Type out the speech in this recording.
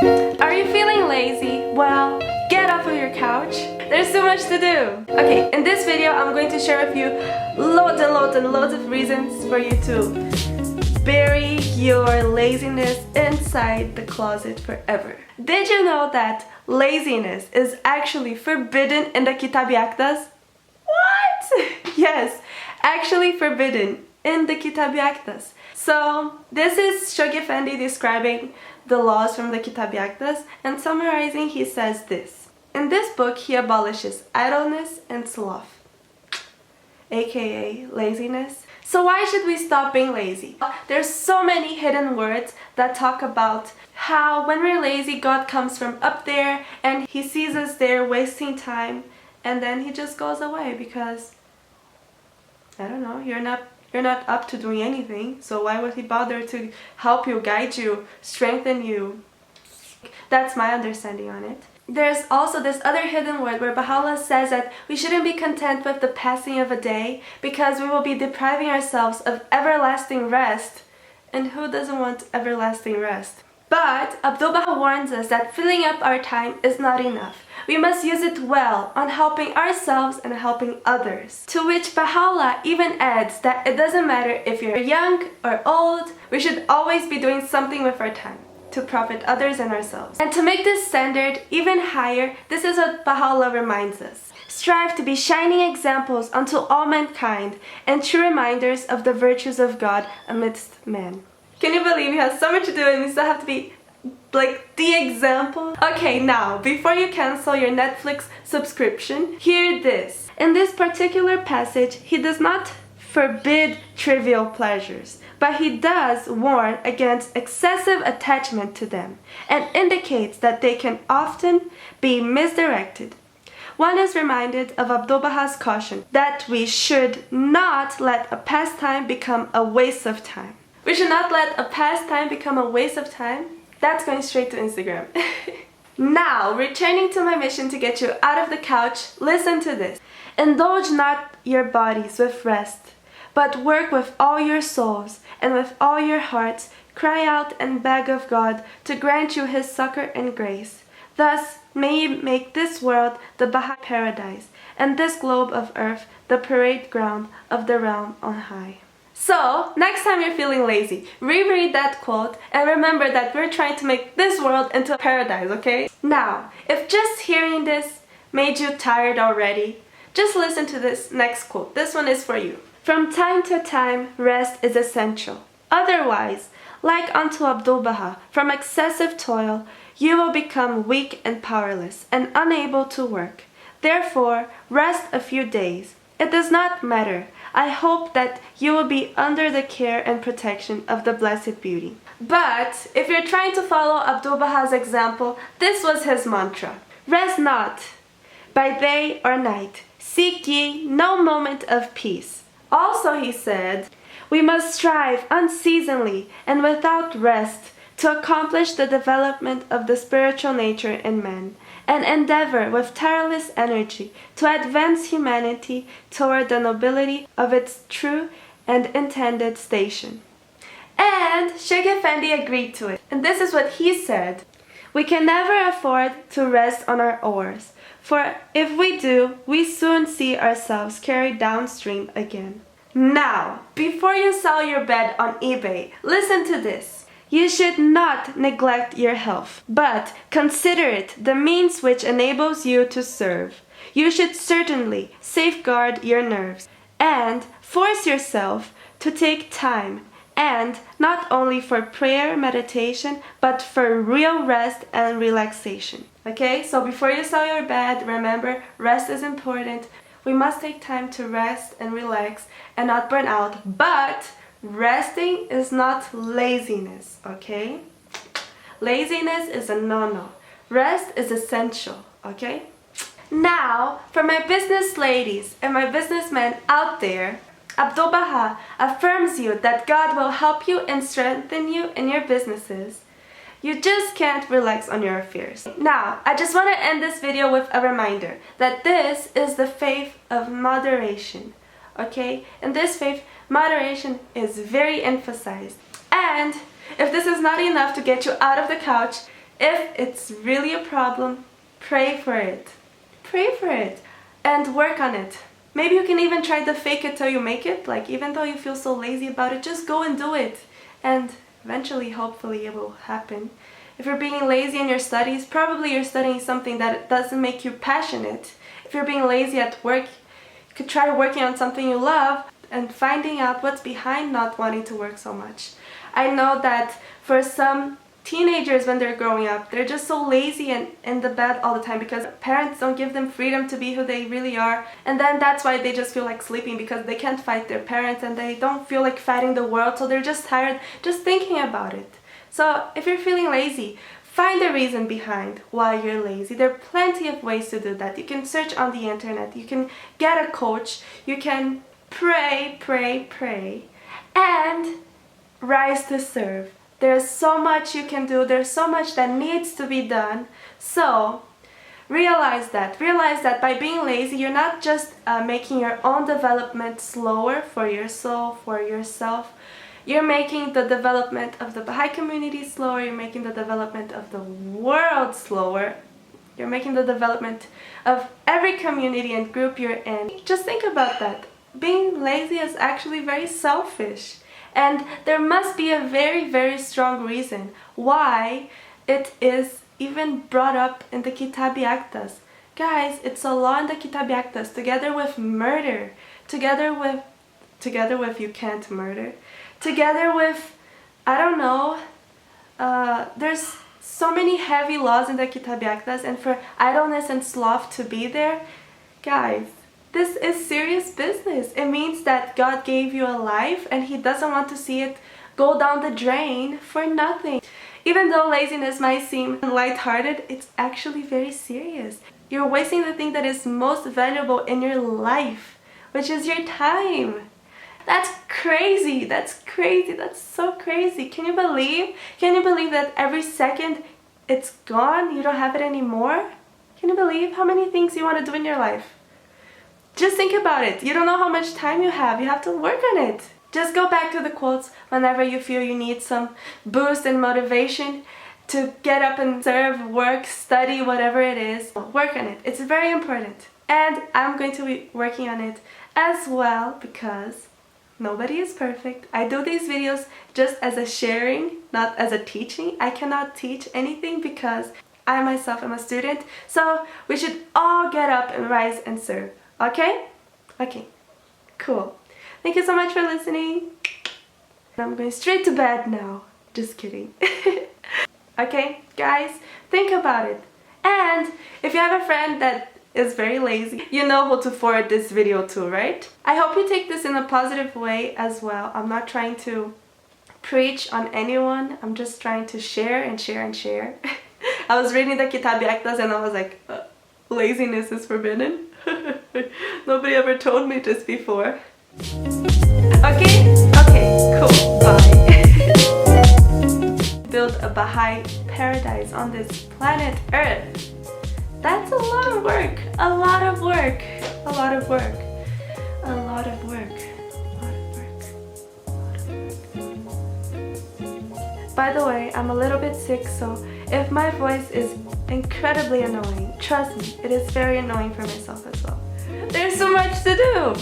Are you feeling lazy? Well, get off of your couch. There's so much to do. Okay, in this video I'm going to share with you loads and loads of reasons for you to bury your laziness inside the closet forever. Did you know that laziness is actually forbidden in the Kitab-i-Aqdas? What? Yes, actually forbidden in the Kitab-i-Aqdas. So this is Shoghi Effendi describing the laws from the Kitab-i-Aqdas, and summarizing, he says this. In this book he abolishes idleness and sloth, aka laziness. So why should we stop being lazy? There's so many hidden words that talk about how when we're lazy, God comes from up there and he sees us there wasting time, and then he just goes away because, I don't know, you're not up to doing anything, so why would he bother to help you, guide you, strengthen you? That's my understanding on it. There's also this other hidden word where Baha'u'llah says that we shouldn't be content with the passing of a day because we will be depriving ourselves of everlasting rest. And who doesn't want everlasting rest? But Abdu'l-Baha warns us that filling up our time is not enough. We must use it well on helping ourselves and helping others. To which Baha'u'llah even adds that it doesn't matter if you're young or old, we should always be doing something with our time to profit others and ourselves. And to make this standard even higher, this is what Baha'u'llah reminds us. Strive to be shining examples unto all mankind and true reminders of the virtues of God amidst men. Can you believe you have so much to do and you still have to be like the example? Okay, now, before you cancel your Netflix subscription, hear this. In this particular passage, he does not forbid trivial pleasures, but he does warn against excessive attachment to them and indicates that they can often be misdirected. One is reminded of Abdu'l-Baha's caution that we should not let a pastime become a waste of time. We should not let a pastime become a waste of time. That's going straight to Instagram. Now, returning to my mission to get you out of the couch, listen to this. Indulge not your bodies with rest, but work with all your souls and with all your hearts. Cry out and beg of God to grant you his succor and grace. Thus may he make this world the Baha paradise, and this globe of earth the parade ground of the realm on high. So, next time you're feeling lazy, reread that quote and remember that we're trying to make this world into a paradise, okay? Now, if just hearing this made you tired already, just listen to this next quote. This one is for you. From time to time, rest is essential. Otherwise, like unto Abdu'l-Baha, from excessive toil, you will become weak and powerless and unable to work. Therefore, rest a few days. It does not matter. I hope that you will be under the care and protection of the Blessed Beauty. But if you're trying to follow Abdu'l-Baha's example, this was his mantra. Rest not, by day or night. Seek ye no moment of peace. Also he said, we must strive unceasingly and without rest to accomplish the development of the spiritual nature in man, and endeavor with tireless energy to advance humanity toward the nobility of its true and intended station. And Shoghi Effendi agreed to it. And this is what he said. We can never afford to rest on our oars, for if we do, we soon see ourselves carried downstream again. Now, before you sell your bed on eBay, listen to this. You should not neglect your health, but consider it the means which enables you to serve. You should certainly safeguard your nerves and force yourself to take time, and not only for prayer, meditation, but for real rest and relaxation. Okay, so before you sell your bed, remember, rest is important. We must take time to rest and relax and not burn out, but resting is not laziness, okay? Laziness is a no-no. Rest is essential, okay? Now, for my business ladies and my businessmen out there, Abdu'l-Baha affirms you that God will help you and strengthen you in your businesses. You just can't relax on your affairs. Now, I just want to end this video with a reminder that this is the faith of moderation. Okay? In this faith, moderation is very emphasized. And if this is not enough to get you out of the couch, If it's really a problem, pray for it. Pray for it and work on it. Maybe you can even try to fake it till you make it. Like, even though you feel so lazy about it, just go and do it. And eventually, hopefully, it will happen. If you're being lazy in your studies, probably you're studying something that doesn't make you passionate. If you're being lazy at work, you could try working on something you love and finding out what's behind not wanting to work so much. I know that for some teenagers, when they're growing up, they're just so lazy and in the bed all the time because parents don't give them freedom to be who they really are, and then that's why they just feel like sleeping because they can't fight their parents and they don't feel like fighting the world, so they're just tired just thinking about it. So if you're feeling lazy, find the reason behind why you're lazy. There are plenty of ways to do that. You can search on the internet, you can get a coach, you can pray, and rise to serve. There's so much you can do. There's so much that needs to be done. So realize that by being lazy, you're not just making your own development slower for your soul, for yourself. You're making the development of the Baha'i community slower. You're making the development of the world slower. You're making the development of every community and group you're in. Just think about that. Being lazy is actually very selfish. And there must be a very, very strong reason why it is even brought up in the Kitab-i-Aqdas. Guys, it's a law in the Kitab-i-Aqdas, together with murder, together with you can't murder, together with, I don't know, there's so many heavy laws in the Kitab-i-Aqdas, and for idleness and sloth to be there, guys, this is serious business. It means that God gave you a life and He doesn't want to see it go down the drain for nothing. Even though laziness might seem lighthearted, it's actually very serious. You're wasting the thing that is most valuable in your life, which is your time. That's crazy. That's crazy. That's so crazy. Can you believe? Can you believe that every second it's gone? You don't have it anymore? Can you believe how many things you want to do in your life? Just think about it. You don't know how much time you have. You have to work on it. Just go back to the quotes whenever you feel you need some boost and motivation to get up and serve, work, study, whatever it is. Work on it. It's very important. And I'm going to be working on it as well because nobody is perfect. I do these videos just as a sharing, not as a teaching. I cannot teach anything because I myself am a student. So we should all get up and rise and serve. Okay? Okay. Cool. Thank you so much for listening. I'm going straight to bed now. Just kidding. Okay, guys, think about it. And if you have a friend that is very lazy, you know who to forward this video to, right? I hope you take this in a positive way as well. I'm not trying to preach on anyone. I'm just trying to share and share and share. I was reading the Kitab-i-Aqdas and I was like, laziness is forbidden. Nobody ever told me this before. Okay? Okay, cool. Bye. Build a Baha'i paradise on this planet Earth. That's a lot of work. A lot of work. A lot of work. A lot of work. A lot of work. A lot of work. By the way, I'm a little bit sick, so if my voice is incredibly annoying, trust me, it is very annoying for myself as well. There's so much to do.